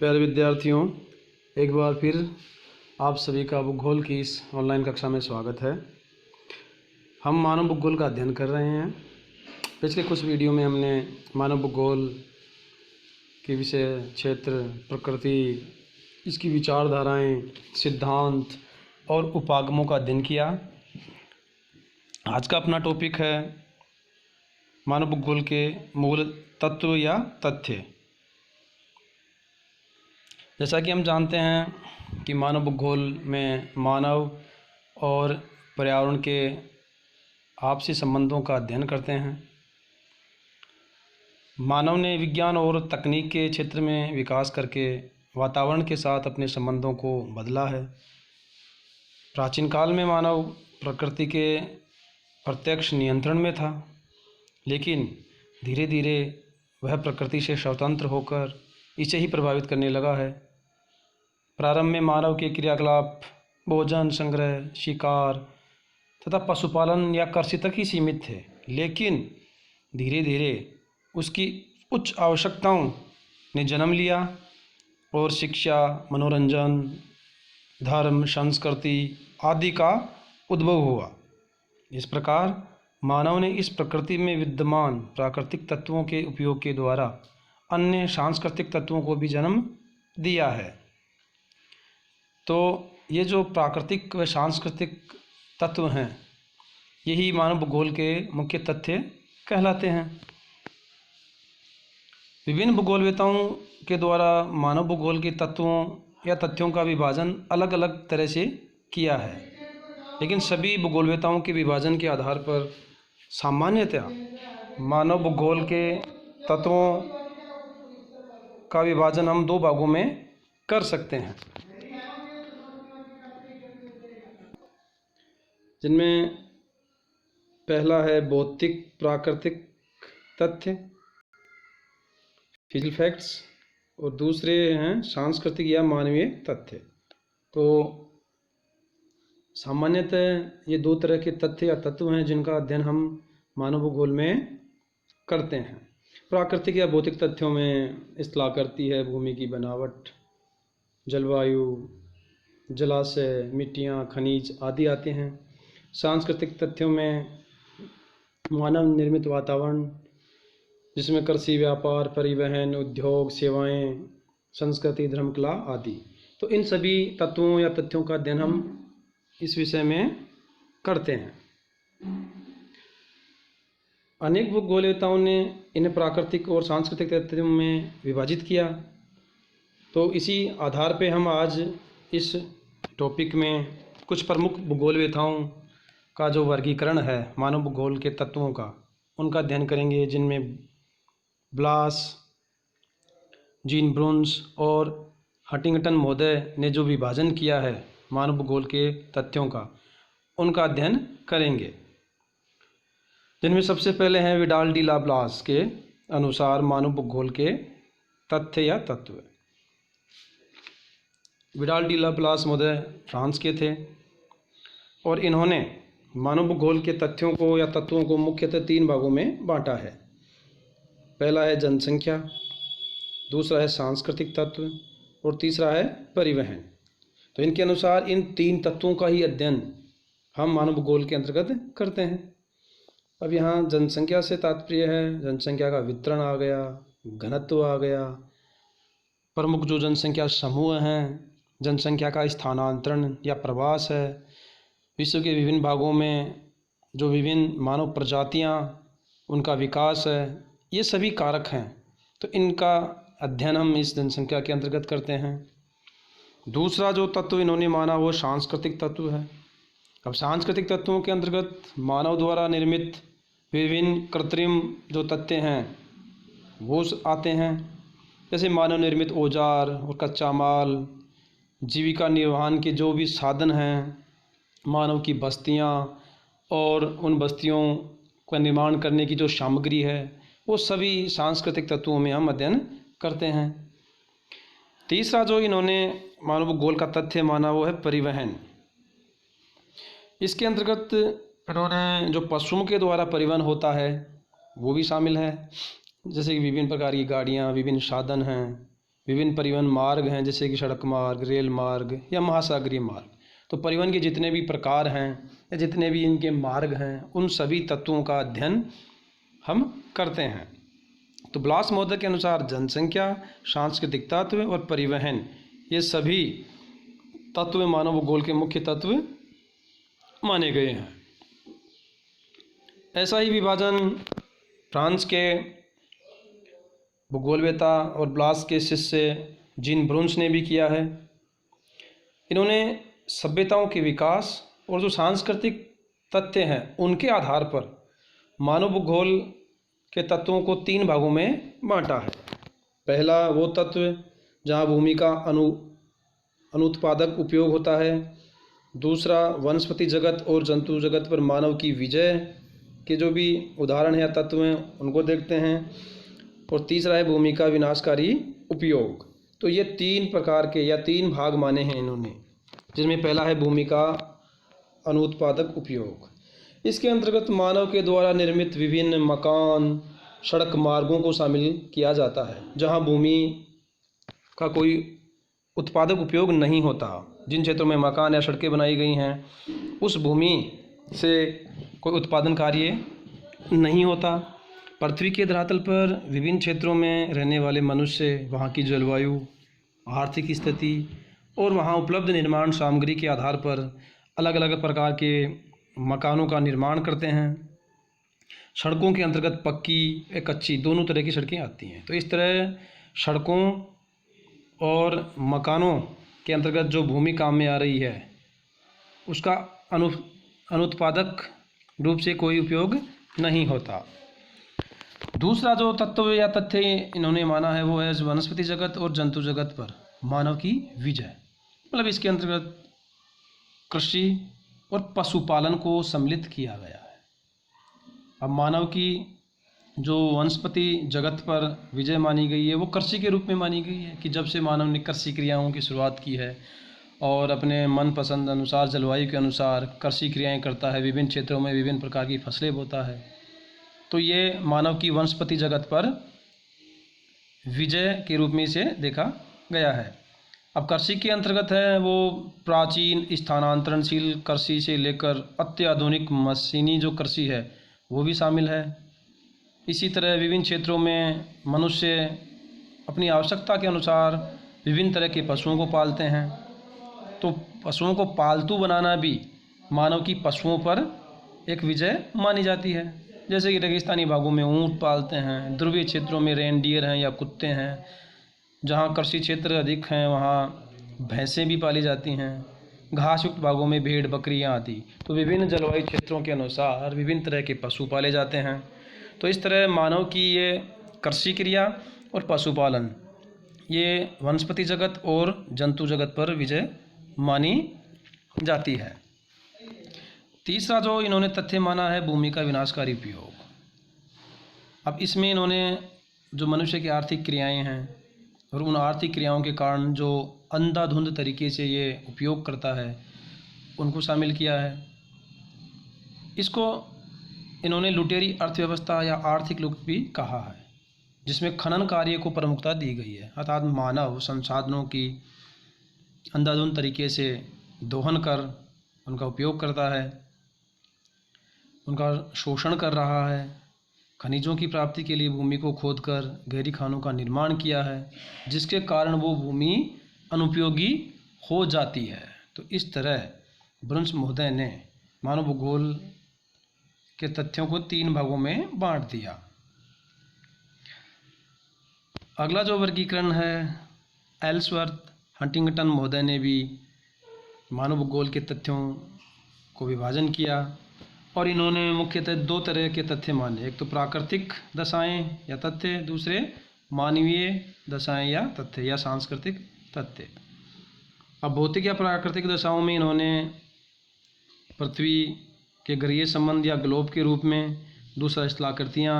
प्यारे विद्यार्थियों, एक बार फिर आप सभी का भूगोल की इस ऑनलाइन कक्षा में स्वागत है। हम मानव भूगोल का अध्ययन कर रहे हैं। पिछले कुछ वीडियो में हमने मानव भूगोल के विषय, क्षेत्र, प्रकृति, इसकी विचारधाराएं, सिद्धांत और उपागमों का अध्ययन किया। आज का अपना टॉपिक है मानव भूगोल के मूल तत्व या तथ्य। जैसा कि हम जानते हैं कि मानव भूगोल में मानव और पर्यावरण के आपसी संबंधों का अध्ययन करते हैं। मानव ने विज्ञान और तकनीक के क्षेत्र में विकास करके वातावरण के साथ अपने संबंधों को बदला है। प्राचीन काल में मानव प्रकृति के प्रत्यक्ष नियंत्रण में था, लेकिन धीरे धीरे वह प्रकृति से स्वतंत्र होकर इसे ही प्रभावित करने लगा है। प्रारंभ में मानव के क्रियाकलाप भोजन संग्रह, शिकार तथा पशुपालन या कृषि तक ही सीमित थे, लेकिन धीरे धीरे उसकी उच्च आवश्यकताओं ने जन्म लिया और शिक्षा, मनोरंजन, धर्म, संस्कृति आदि का उद्भव हुआ। इस प्रकार मानव ने इस प्रकृति में विद्यमान प्राकृतिक तत्वों के उपयोग के द्वारा अन्य सांस्कृतिक तत्वों को भी जन्म दिया है। तो ये जो प्राकृतिक व सांस्कृतिक तत्व हैं, यही मानव भूगोल के मुख्य तथ्य कहलाते हैं। विभिन्न भूगोलवेताओं के द्वारा मानव भूगोल के तत्वों या तथ्यों का विभाजन अलग अलग तरह से किया है, लेकिन सभी भूगोलवेताओं के विभाजन के आधार पर सामान्यतया मानव भूगोल के तत्वों का विभाजन हम दो भागों में कर सकते हैं, जिनमें पहला है भौतिक प्राकृतिक तथ्य फिजिकल फैक्ट्स और दूसरे हैं सांस्कृतिक या मानवीय तथ्य। तो सामान्यतः ये दो तरह के तथ्य या तत्व हैं जिनका अध्ययन हम मानव भूगोल में करते हैं। प्राकृतिक या भौतिक तथ्यों में स्थलाकृति है, भूमि की बनावट, जलवायु, जलाशय, मिट्टियाँ, खनिज आदि आते हैं। सांस्कृतिक तथ्यों में मानव निर्मित वातावरण, जिसमें कृषि, व्यापार, परिवहन, उद्योग, सेवाएं, संस्कृति, धर्म, कला आदि। तो इन सभी तत्वों या तथ्यों का अध्ययन हम इस विषय में करते हैं। अनेक भूगोलवेताओं ने इन्हें प्राकृतिक और सांस्कृतिक तथ्यों में विभाजित किया। तो इसी आधार पे हम आज इस टॉपिक में कुछ प्रमुख भूगोलवेताओं का जो वर्गीकरण है मानव भूगोल के तत्वों का, उनका अध्ययन करेंगे, जिनमें ब्लास, जीन ब्रुन्स और हंटिंगटन महोदय ने जो विभाजन किया है मानव भूगोल के तथ्यों का, उनका अध्ययन करेंगे। जिनमें सबसे पहले हैं विडाल डी ला ब्लास के अनुसार मानव भूगोल के तथ्य या तत्व। विडाल डी ला ब्लास महोदय फ्रांस के थे और इन्होंने मानव भूगोल के तथ्यों को या तत्वों को मुख्यतः तीन भागों में बांटा है। पहला है जनसंख्या, दूसरा है सांस्कृतिक तत्व और तीसरा है परिवहन। तो इनके अनुसार इन तीन तत्वों का ही अध्ययन हम मानव भूगोल के अंतर्गत करते हैं। अब यहाँ जनसंख्या से तात्पर्य है जनसंख्या का वितरण आ गया, घनत्व आ गया, प्रमुख जो जनसंख्या समूह हैं, जनसंख्या का स्थानांतरण या प्रवास है, विश्व के विभिन्न भागों में जो विभिन्न मानव प्रजातियाँ, उनका विकास है, ये सभी कारक हैं। तो इनका अध्ययन हम इस जनसंख्या के अंतर्गत करते हैं। दूसरा जो तत्व इन्होंने माना वो सांस्कृतिक तत्व है। अब सांस्कृतिक तत्वों के अंतर्गत मानव द्वारा निर्मित विभिन्न कृत्रिम जो तथ्य हैं वो आते हैं, जैसे मानव निर्मित औजार और कच्चा माल, जीविका निर्वहन के जो भी साधन हैं, मानव की बस्तियां और उन बस्तियों का निर्माण करने की जो सामग्री है, वो सभी सांस्कृतिक तत्वों में हम अध्ययन करते हैं। तीसरा जो इन्होंने मानव भूगोल का तथ्य माना वो है परिवहन। इसके अंतर्गत इन्होंने जो पशुओं के द्वारा परिवहन होता है वो भी शामिल है, जैसे कि विभिन्न प्रकार की गाड़ियाँ, विभिन्न साधन हैं, विभिन्न परिवहन मार्ग हैं, जैसे कि सड़क मार्ग, रेल मार्ग या महासागरीय मार्ग। तो परिवहन के जितने भी प्रकार हैं या जितने भी इनके मार्ग हैं, उन सभी तत्वों का अध्ययन हम करते हैं। तो ब्लास महोदय के अनुसार जनसंख्या, सांस्कृतिक तत्व और परिवहन, ये सभी तत्व मानव भूगोल के मुख्य तत्व माने गए हैं। ऐसा ही विभाजन फ्रांस के भूगोलवेता और ब्लास के शिष्य जीन ब्रुन्स ने भी किया है। इन्होंने सभ्यताओं के विकास और जो सांस्कृतिक तथ्य हैं उनके आधार पर मानव भूगोल के तत्वों को 3 भागों में बांटा है। पहला वो तत्व जहाँ भूमि का अनुत्पादक उपयोग होता है। दूसरा वनस्पति जगत और जंतु जगत पर मानव की विजय के जो भी उदाहरण या तत्व हैं उनको देखते हैं। और तीसरा है भूमि का विनाशकारी उपयोग। तो ये 3 प्रकार के या 3 भाग माने हैं इन्होंने, जिनमें पहला है भूमि का अनुत्पादक उपयोग। इसके अंतर्गत मानव के द्वारा निर्मित विभिन्न मकान, सड़क मार्गों को शामिल किया जाता है, जहां भूमि का कोई उत्पादक उपयोग नहीं होता। जिन क्षेत्रों में मकान या सड़कें बनाई गई हैं उस भूमि से कोई उत्पादन कार्य नहीं होता। पृथ्वी के धरातल पर विभिन्न क्षेत्रों में रहने वाले मनुष्य वहाँ की जलवायु, आर्थिक स्थिति और वहाँ उपलब्ध निर्माण सामग्री के आधार पर अलग अलग प्रकार के मकानों का निर्माण करते हैं। सड़कों के अंतर्गत पक्की या कच्ची दोनों तरह की सड़कें आती हैं। तो इस तरह सड़कों और मकानों के अंतर्गत जो भूमि काम में आ रही है उसका अनुत्पादक रूप से कोई उपयोग नहीं होता। दूसरा जो तत्व या तथ्य इन्होंने माना है वो है वनस्पति जगत और जंतु जगत पर मानव की विजय। मतलब इसके अंतर्गत कृषि और पशुपालन को सम्मिलित किया गया है। अब मानव की जो वनस्पति जगत पर विजय मानी गई है वो कृषि के रूप में मानी गई है कि जब से मानव ने कृषि क्रियाओं की शुरुआत की है और अपने मनपसंद अनुसार जलवायु के अनुसार कृषि क्रियाएं करता है, विभिन्न क्षेत्रों में विभिन्न प्रकार की फसलें बोता है, तो ये मानव की वनस्पति जगत पर विजय के रूप में इसे देखा गया है। अब कृषि के अंतर्गत है वो प्राचीन स्थानांतरणशील कृषि से लेकर अत्याधुनिक मशीनी जो कृषि है वो भी शामिल है। इसी तरह विभिन्न क्षेत्रों में मनुष्य अपनी आवश्यकता के अनुसार विभिन्न तरह के पशुओं को पालते हैं। तो पशुओं को पालतू बनाना भी मानव की पशुओं पर एक विजय मानी जाती है। जैसे कि रेगिस्तानी भागों में ऊंट पालते हैं, ध्रुवीय क्षेत्रों में रेनडियर हैं या कुत्ते हैं, जहाँ कृषि क्षेत्र अधिक हैं वहाँ भैंसें भी पाली जाती हैं, घास युक्त भागों में भेड़ बकरियाँ आदि। तो विभिन्न जलवायु क्षेत्रों के अनुसार विभिन्न तरह के पशु पाले जाते हैं। तो इस तरह मानव की ये कृषि क्रिया और पशुपालन ये वनस्पति जगत और जंतु जगत पर विजय मानी जाती है। तीसरा जो इन्होंने तथ्य माना है भूमि का विनाशकारी उपयोग। अब इसमें इन्होंने जो मनुष्य की आर्थिक क्रियाएं हैं और उन आर्थिक क्रियाओं के कारण जो अंधाधुंध तरीके से ये उपयोग करता है उनको शामिल किया है। इसको इन्होंने लुटेरी अर्थव्यवस्था या आर्थिक लुट भी कहा है, जिसमें खनन कार्य को प्रमुखता दी गई है। अर्थात मानव संसाधनों की अंधाधुंध तरीके से दोहन कर उनका उपयोग करता है, उनका शोषण कर रहा है। खनिजों की प्राप्ति के लिए भूमि को खोदकर गहरी खानों का निर्माण किया है, जिसके कारण वो भूमि अनुपयोगी हो जाती है। तो इस तरह ब्रुन्स महोदय ने मानव भूगोल के तथ्यों को 3 भागों में बांट दिया। अगला जो वर्गीकरण है एल्सवर्थ हंटिंगटन महोदय ने भी मानव भूगोल के तथ्यों को विभाजन किया और इन्होंने मुख्यतः 2 तरह के तथ्य माने। एक तो प्राकृतिक दशाएं या तथ्य, दूसरे मानवीय दशाएं या तथ्य या सांस्कृतिक तथ्य। अब भौतिक या प्राकृतिक दशाओं में इन्होंने पृथ्वी के ग्रहीय संबंध या ग्लोब के रूप में, दूसरा स्थलाकृतियाँ,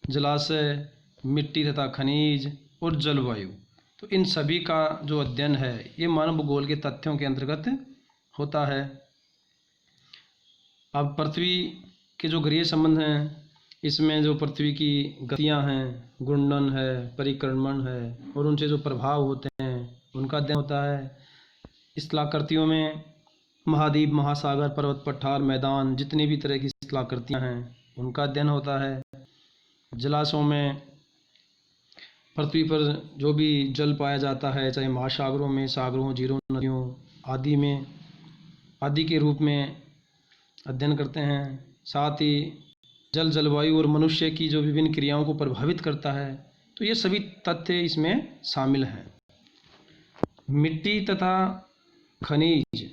जलाशय, मिट्टी तथा खनिज और जलवायु, तो इन सभी का जो अध्ययन है ये मानव भूगोल के तथ्यों के अंतर्गत होता है। अब पृथ्वी के जो ग्रहीय संबंध हैं इसमें जो पृथ्वी की गतियां हैं, घूर्णन है, परिक्रमण है और उनसे जो प्रभाव होते हैं उनका अध्ययन होता है। स्थलाकृतियों में महाद्वीप, महासागर, पर्वत, पठार, मैदान, जितनी भी तरह की स्थलाकृतियां हैं उनका अध्ययन होता है। जलाशयों में पृथ्वी पर जो भी जल पाया जाता है, चाहे महासागरों में, सागरों, झीलों, नदियों आदि में, आदि के रूप में अध्ययन करते हैं। साथ ही जलवायु और मनुष्य की जो विभिन्न क्रियाओं को प्रभावित करता है, तो ये सभी तथ्य इसमें शामिल हैं। मिट्टी तथा खनिज,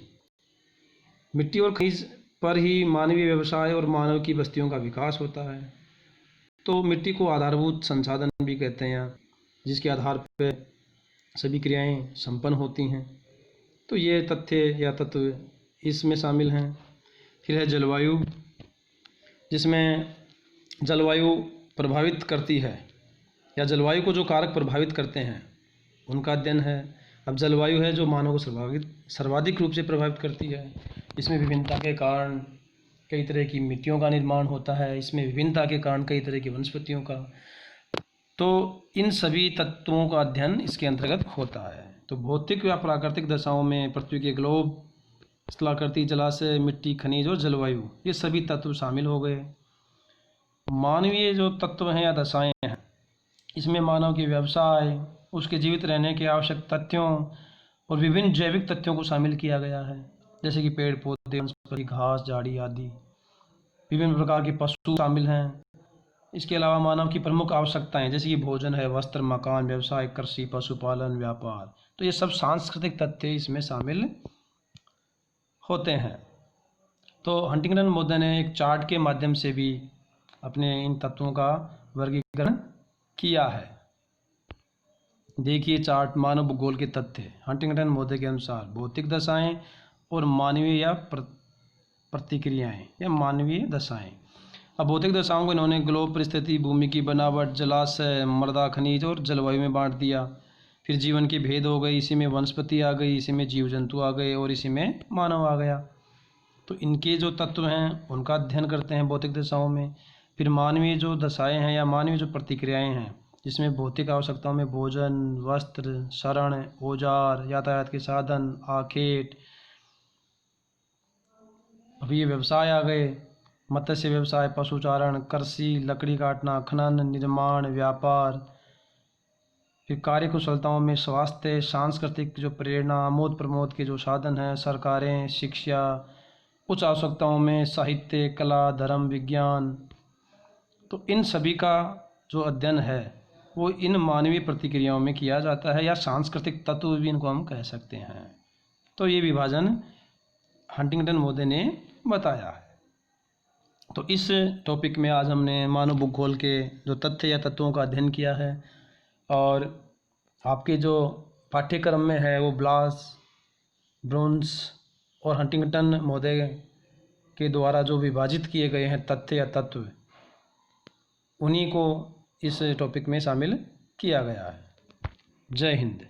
मिट्टी और खनिज पर ही मानवीय व्यवसाय और मानव की बस्तियों का विकास होता है। तो मिट्टी को आधारभूत संसाधन भी कहते हैं, जिसके आधार पर सभी क्रियाएं संपन्न होती हैं। तो ये तथ्य या तत्व इसमें शामिल हैं। फिर है जलवायु, जिसमें जलवायु प्रभावित करती है या जलवायु को जो कारक प्रभावित करते हैं उनका अध्ययन है। अब जलवायु है जो मानव को सर्वाधिक रूप से प्रभावित करती है। इसमें विभिन्नता के कारण कई तरह की मिट्टियों का निर्माण होता है, इसमें विभिन्नता के कारण कई तरह की वनस्पतियों का। तो इन सभी तत्वों का अध्ययन इसके अंतर्गत होता है। तो भौतिक या प्राकृतिक दशाओं में पृथ्वी के ग्लोब, स्थलाकृति, जलाशय, मिट्टी, खनिज और जलवायु, ये सभी तत्व शामिल हो गए। मानवीय जो तत्व हैं या दशाएं हैं, इसमें मानव के व्यवसाय, उसके जीवित रहने के आवश्यक तथ्यों और विभिन्न जैविक तथ्यों को शामिल किया गया है, जैसे कि पेड़ पौधे, वनस्पति, घास, झाड़ी आदि। विभिन्न प्रकार के पशु शामिल हैं। इसके अलावा मानव की प्रमुख आवश्यकताएं, जैसे कि भोजन है, वस्त्र, मकान, व्यवसाय, कृषि, पशुपालन, व्यापार, तो ये सब सांस्कृतिक तथ्य इसमें शामिल होते हैं। तो हंटिंगटन मोदे ने एक चार्ट के माध्यम से भी अपने इन तत्वों का वर्गीकरण किया है। देखिए चार्ट, मानव भूगोल के तथ्य हंटिंगटन मोदे के अनुसार भौतिक दशाएं और मानवीय या प्रतिक्रियाएं या मानवीय दशाएं। अब भौतिक दशाओं को इन्होंने ग्लोब, परिस्थिति, भूमि की बनावट, जलाशय, मृदा, खनिज और जलवायु में बांट दिया। फिर जीवन के भेद हो गए, इसी में वनस्पति आ गई, इसी में जीव जंतु आ गए और इसी में मानव आ गया। तो इनके जो तत्व हैं उनका अध्ययन करते हैं भौतिक दशाओं में। फिर मानवीय जो दशाएं हैं या मानवीय जो प्रतिक्रियाएं हैं, जिसमें भौतिक आवश्यकताओं में भोजन, वस्त्र, शरण, औजार, यातायात के साधन, आखेट। अभी ये व्यवसाय आ गए, मत्स्य व्यवसाय, पशुचारण, कृषि, लकड़ी काटना, खनन, निर्माण, व्यापार। फिर कार्य कुशलताओं में स्वास्थ्य, सांस्कृतिक जो प्रेरणा, आमोद प्रमोद के जो साधन हैं, सरकारें, शिक्षा। उच्च आवश्यकताओं में साहित्य, कला, धर्म, विज्ञान। तो इन सभी का जो अध्ययन है वो इन मानवीय प्रतिक्रियाओं में किया जाता है, या सांस्कृतिक तत्व भी इनको हम कह सकते हैं। तो ये विभाजन हंटिंगटन मोदे ने बताया है। तो इस टॉपिक में आज हमने मानव भूगोल के जो तथ्य या तत्वों का अध्ययन किया है, और आपके जो पाठ्यक्रम में है वो ब्लास, ब्रोन्स और हंटिंगटन मोदे के द्वारा जो विभाजित किए गए हैं तथ्य या तत्व, उन्हीं को इस टॉपिक में शामिल किया गया है। जय हिंद।